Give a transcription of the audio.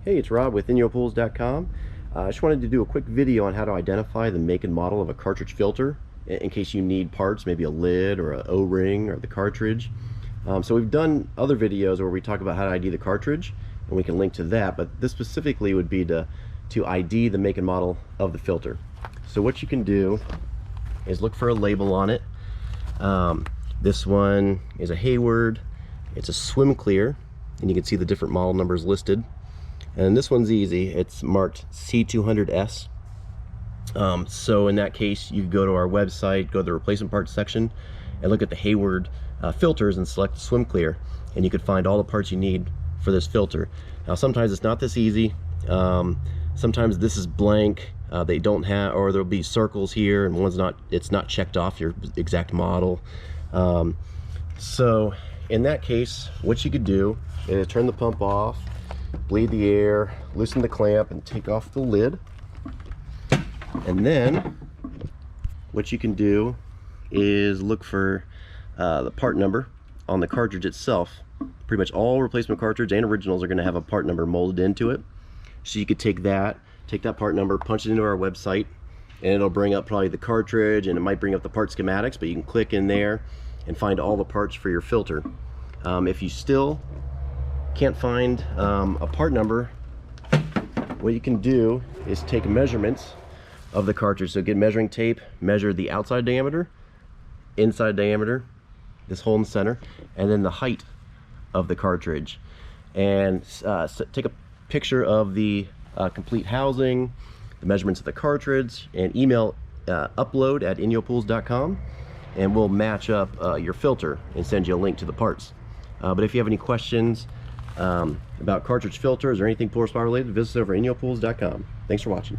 Hey, it's Rob with InyoPools.com. I just wanted to do a quick video on how to identify the make and model of a cartridge filter in case you need parts, maybe a lid or an O-ring or the cartridge. So we've done other videos where we talk about how to ID the cartridge, and we can link to that, but this specifically would be to ID the make and model of the filter. So what you can do is look for a label on it. This one is a Hayward, it's a swim clear, and you can see the different model numbers listed. And this one's easy, it's marked C200S. So in that case, you go to our website, go to the replacement parts section, and look at the Hayward filters and select swim clear, and you could find all the parts you need for this filter. Now sometimes it's not this easy. Sometimes this is blank, they don't have, or there'll be circles here and one's not, it's not checked off your exact model. So in that case, what you could do is turn the pump off, bleed the air, loosen the clamp, and take off the lid. And then what you can do is look for the part number on the cartridge itself. Pretty much all replacement cartridge and originals are going to have a part number molded into it. So you could take that part number, punch it into our website, and it'll bring up probably the cartridge, and it might bring up the part schematics, but you can click in there and find all the parts for your filter. If you still can't find a part number, what you can do is take measurements of the cartridge. So get measuring tape, measure the outside diameter, inside diameter, this hole in the center, and then the height of the cartridge, and take a picture of the complete housing, the measurements of the cartridge, and email upload at InyoPools.com, and we'll match up your filter and send you a link to the parts. But if you have any questions about cartridge filters or anything pool horsepower related, visit us over at InyoPools.com. Thanks for watching.